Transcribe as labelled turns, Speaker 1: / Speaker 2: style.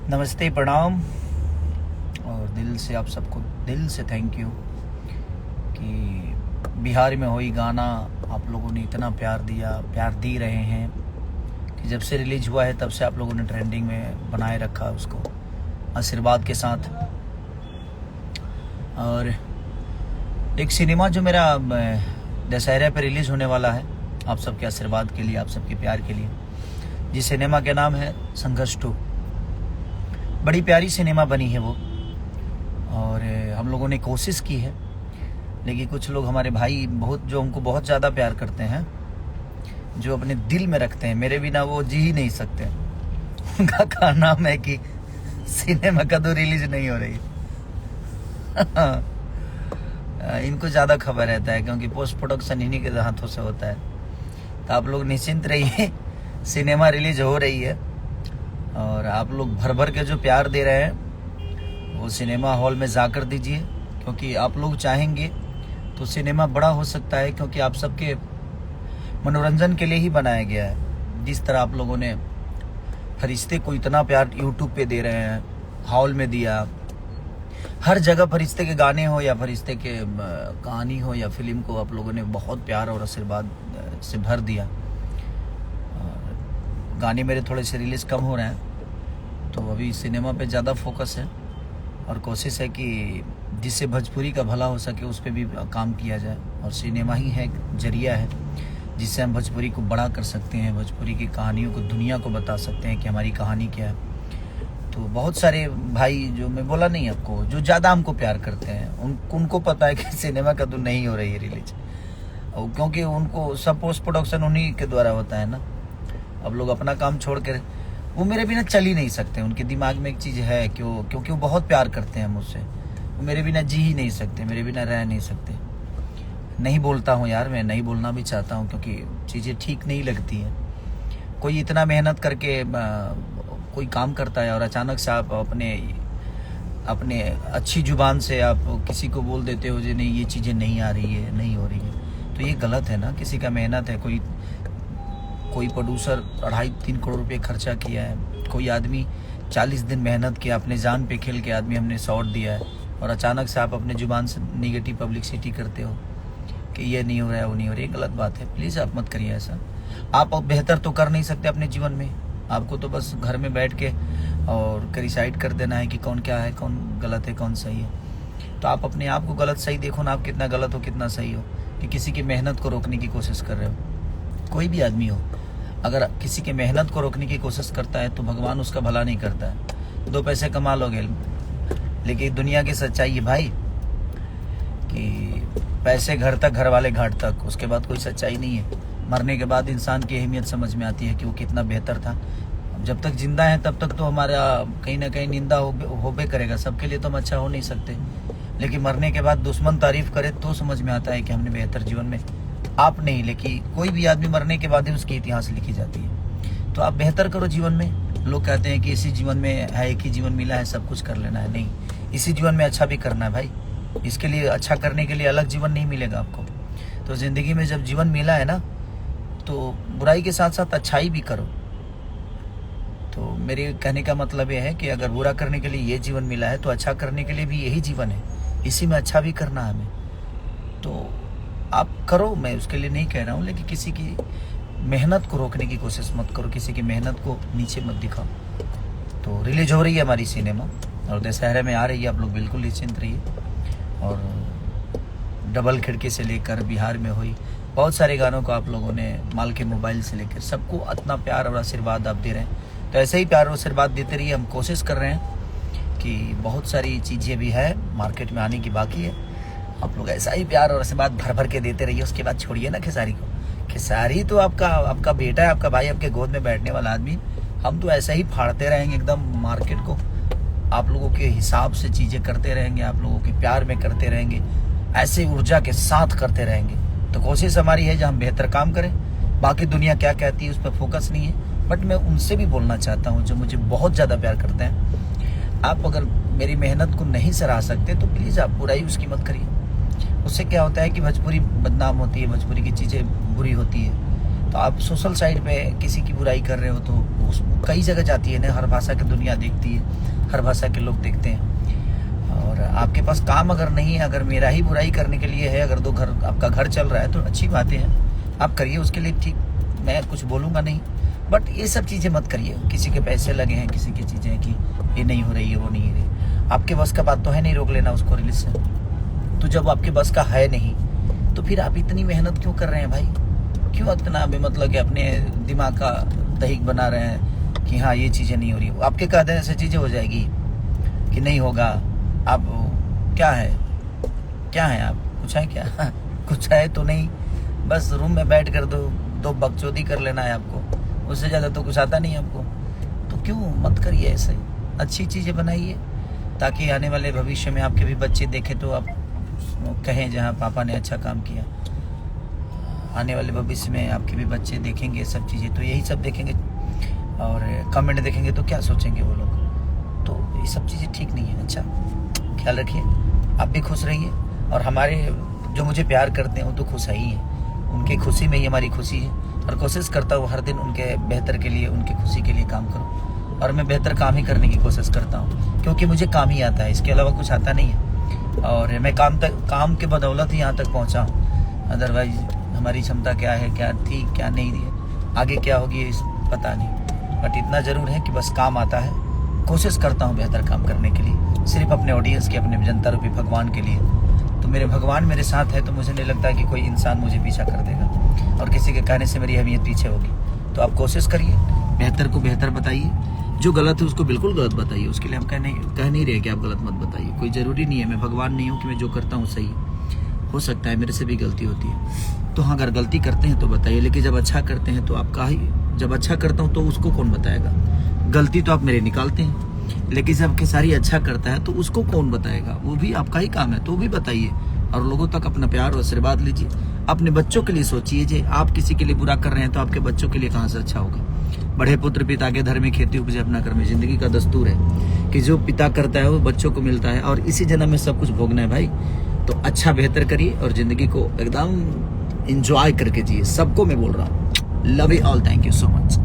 Speaker 1: नमस्ते, प्रणाम। और दिल से आप सबको दिल से थैंक यू कि बिहार में हुई गाना आप लोगों ने इतना प्यार दिया, प्यार दे रहे हैं कि जब से रिलीज हुआ है तब से आप लोगों ने ट्रेंडिंग में बनाए रखा उसको आशीर्वाद के साथ। और एक सिनेमा जो मेरा दशहरे पे रिलीज़ होने वाला है, आप सबके आशीर्वाद के लिए, आप सबके प्यार के लिए, जिस सिनेमा का नाम है संघर्ष 2। बड़ी प्यारी सिनेमा बनी है वो, और हम लोगों ने कोशिश की है, लेकिन कुछ लोग हमारे भाई जो हमको बहुत ज़्यादा प्यार करते हैं, जो अपने दिल में रखते हैं, मेरे बिना वो जी ही नहीं सकते। उनका कहना है कि सिनेमा का तो रिलीज नहीं हो रही। इनको ज़्यादा खबर रहता है क्योंकि पोस्ट प्रोडक्शन इन्हीं के हाथों से होता है। तो आप लोग निश्चिंत रहिए, सिनेमा रिलीज हो रही है और आप लोग भर भर के जो प्यार दे रहे हैं वो सिनेमा हॉल में जाकर दीजिए, क्योंकि आप लोग चाहेंगे तो सिनेमा बड़ा हो सकता है, क्योंकि आप सबके मनोरंजन के लिए ही बनाया गया है। जिस तरह आप लोगों ने फरिश्ते को इतना प्यार यूट्यूब पे दे रहे हैं, हॉल में दिया, हर जगह फरिश्ते के गाने हो या फरिश्ते के कहानी हो या फिल्म को आप लोगों ने बहुत प्यार और आशीर्वाद से भर दिया। गाने मेरे थोड़े से रिलीज कम हो रहे हैं, तो अभी सिनेमा पे ज़्यादा फोकस है और कोशिश है कि जिससे भोजपुरी का भला हो सके उस पर भी काम किया जाए। और सिनेमा ही है एक जरिया है जिससे हम भोजपुरी को बड़ा कर सकते हैं, भोजपुरी की कहानियों को दुनिया को बता सकते हैं कि हमारी कहानी क्या है। तो बहुत सारे भाई, जो मैं बोला नहीं आपको, जो ज़्यादा हमको प्यार करते हैं, उनको पता है कि सिनेमा का तो नहीं हो रही है रिलीज, क्योंकि उनको सब पोस्ट प्रोडक्शन उन्हीं के द्वारा होता है ना। अब लोग अपना काम छोड़ कर, वो मेरे बिना चल ही नहीं सकते। उनके दिमाग में एक चीज़ है क्योंकि वो बहुत प्यार करते हैं मुझसे, वो मेरे बिना जी ही नहीं सकते, मेरे बिना रह नहीं सकते। नहीं बोलता हूँ यार, मैं नहीं बोलना भी चाहता हूँ क्योंकि चीज़ें ठीक नहीं लगती हैं। कोई इतना मेहनत करके कोई काम करता है और अचानक से आप अपने अच्छी जुबान से आप किसी को बोल देते हो जो नहीं, ये चीज़ें नहीं आ रही है, नहीं हो रही है, तो ये गलत है ना। किसी का मेहनत है, कोई प्रोड्यूसर 2.5-3 करोड़ रुपए खर्चा किया है, कोई आदमी 40 दिन मेहनत किया, अपने जान पे खेल के आदमी हमने शॉट दिया है, और अचानक से आप अपने जुबान से निगेटिव पब्लिसिटी करते हो कि ये नहीं हो रहा है, वो नहीं हो रहा है। गलत बात है, प्लीज़ आप मत करिए ऐसा। आप बेहतर तो कर नहीं सकते अपने जीवन में, आपको तो बस घर में बैठ के और डिसाइड कर देना है कि कौन क्या है, कौन गलत है, कौन सही है। तो आप अपने आप को गलत सही देखो ना, आप कितना गलत हो कितना सही हो, कि किसी की मेहनत को रोकने की कोशिश कर रहे हो। कोई भी आदमी हो, अगर किसी की मेहनत को रोकने की कोशिश करता है तो भगवान उसका भला नहीं करता है। 2 पैसे कमा लोगे, लेकिन दुनिया की सच्चाई है भाई कि पैसे घर तक, घर वाले घाट तक, उसके बाद कोई सच्चाई नहीं है। मरने के बाद इंसान की अहमियत समझ में आती है कि वो कितना बेहतर था। जब तक जिंदा है तब तक तो हमारा कहीं ना कहीं निंदा होबे करेगा, सबके लिए तो हम अच्छा हो नहीं सकते, लेकिन मरने के बाद दुश्मन तारीफ करे तो समझ में आता है कि हमने बेहतर जीवन में, आप नहीं, लेकिन कोई भी आदमी मरने के बाद ही उसकी इतिहास लिखी जाती है। तो आप बेहतर करो जीवन में। लोग कहते हैं कि इसी जीवन में है, एक ही जीवन मिला है, सब कुछ कर लेना है। नहीं, इसी जीवन में अच्छा भी करना है भाई। इसके लिए, अच्छा करने के लिए अलग जीवन नहीं मिलेगा आपको। तो ज़िंदगी में जब जीवन मिला है ना, तो बुराई के साथ साथ अच्छाई भी करो। तो मेरे कहने का मतलब यह है कि अगर बुरा करने के लिए ये जीवन मिला है तो अच्छा करने के लिए भी यही जीवन है, इसी में अच्छा भी करना है हमें। तो आप करो, मैं उसके लिए नहीं कह रहा हूँ, लेकिन किसी की मेहनत को रोकने की कोशिश मत करो, किसी की मेहनत को नीचे मत दिखाओ। तो रिलीज हो रही है हमारी सिनेमा और दशहरे में आ रही है, आप लोग बिल्कुल निश्चिंत रहिए। और डबल खिड़की से लेकर बिहार में हुई, बहुत सारे गानों को आप लोगों ने माल के मोबाइल से लेकर सबको इतना प्यार और आशीर्वाद आप दे रहे हैं। तो ऐसे ही प्यार और आशीर्वाद देते रहिए। हम कोशिश कर रहे हैं कि बहुत सारी चीज़ें भी है मार्केट में आने की बाकी है, आप लोग ऐसा ही प्यार और आशीर्वाद भर भर के देते रहिए। उसके बाद छोड़िए ना खेसारी को। खेसारी तो आपका बेटा है, आपका भाई, आपके गोद में बैठने वाला आदमी। हम तो ऐसा ही फाड़ते रहेंगे एकदम मार्केट को, आप लोगों के हिसाब से चीज़ें करते रहेंगे, आप लोगों के प्यार में करते रहेंगे, ऐसे ऊर्जा के साथ करते रहेंगे। तो कोशिश हमारी है जो हम बेहतर काम करें। बाकी दुनिया क्या कहती है उस पर फोकस नहीं है, बट मैं उनसे भी बोलना चाहता हूँ जो मुझे बहुत ज़्यादा प्यार करते हैं। आप अगर मेरी मेहनत को नहीं सराह सकते तो प्लीज़ आप बुराई उसकी मत करिए। उससे क्या होता है कि भोजपुरी बदनाम होती है, भोजपुरी की चीज़ें बुरी होती है। तो आप सोशल साइट पे किसी की बुराई कर रहे हो तो उस कई जगह जाती है ना, हर भाषा की दुनिया देखती है, हर भाषा के लोग देखते हैं। और आपके पास काम अगर नहीं है, अगर मेरा ही बुराई करने के लिए है, अगर दो घर आपका घर चल रहा है तो अच्छी बातें हैं, आप करिए, उसके लिए ठीक, मैं कुछ बोलूँगा नहीं। बट ये सब चीज़ें मत करिए, किसी के पैसे लगे हैं, किसी की चीज़ें कि ये नहीं हो रही है, वो नहीं हो रही, आपके बस का बात तो है नहीं रोक लेना उसको रिलीज से। तो जब आपके बस का है नहीं तो फिर आप इतनी मेहनत क्यों कर रहे हैं भाई? क्यों इतना बेमतलब कि अपने दिमाग का दहीक बना रहे हैं कि हाँ ये चीज़ें नहीं हो रही? आपके कह देने से चीज़ें हो जाएगी कि नहीं होगा? आप क्या है आप? कुछ है क्या? कुछ है तो नहीं, बस रूम में बैठ कर दो बकचोदी कर लेना है आपको, उससे ज़्यादा तो कुछ आता नहीं आपको। तो क्यों मत करिए ऐसे, अच्छी चीज़ें बनाइए ताकि आने वाले भविष्य में आपके भी बच्चे देखें तो आप कहें जहाँ पापा ने अच्छा काम किया। आने वाले भविष्य में आपके भी बच्चे देखेंगे सब चीज़ें, तो यही सब देखेंगे और कमेंट देखेंगे तो क्या सोचेंगे वो लोग? तो ये सब चीज़ें ठीक नहीं है। अच्छा, ख्याल रखिए, आप भी खुश रहिए, और हमारे जो मुझे प्यार करते हैं वो तो खुश ही हैं, उनकी खुशी में ही हमारी खुशी है। और कोशिश करता हूँ हर दिन उनके बेहतर के लिए, उनकी खुशी के लिए काम करूँ, और मैं बेहतर काम ही करने की कोशिश करता हूँ, क्योंकि मुझे काम ही आता है, इसके अलावा कुछ आता नहीं है। और मैं काम के बदौलत ही यहाँ तक पहुँचा हूँ, अदरवाइज हमारी क्षमता क्या है, क्या थी, क्या नहीं थी, आगे क्या होगी पता नहीं। बट इतना ज़रूर है कि बस काम आता है, कोशिश करता हूँ बेहतर काम करने के लिए, सिर्फ अपने ऑडियंस के, अपने जनता रूपी भगवान के लिए। तो मेरे भगवान मेरे साथ है तो मुझे नहीं लगता कि कोई इंसान मुझे पीछा कर देगा, और किसी के कहने से मेरी अहमियत पीछे होगी। तो आप कोशिश करिए, बेहतर को बेहतर बताइए, जो गलत है उसको बिल्कुल गलत बताइए, उसके लिए हम कह नहीं रहे कि आप गलत मत बताइए। कोई ज़रूरी नहीं है, मैं भगवान नहीं हूँ कि मैं जो करता हूँ सही, हो सकता है मेरे से भी गलती होती है। तो हाँ, अगर गलती करते हैं तो बताइए, लेकिन जब अच्छा करते हैं तो आपका ही, जब अच्छा करता हूँ तो उसको कौन बताएगा? गलती तो आप मेरे निकालते हैं, लेकिन जब खेसारी अच्छा करता है तो उसको कौन बताएगा? वो भी आपका ही काम है, तो भी बताइए, और लोगों तक अपना प्यार और आशीर्वाद लीजिए। अपने बच्चों के लिए सोचिए, जे आप किसी के लिए बुरा कर रहे हैं तो आपके बच्चों के लिए कहाँ से अच्छा होगा? बड़े पुत्र पिता के धर्म में, खेती उपजे अपना कर्म, जिंदगी का दस्तूर है कि जो पिता करता है वो बच्चों को मिलता है, और इसी जन्म में सब कुछ भोगना है भाई। तो अच्छा बेहतर करिए और जिंदगी को एकदम एंजॉय करके जिए, सबको मैं बोल रहा हूँ। Love you all, thank you so much.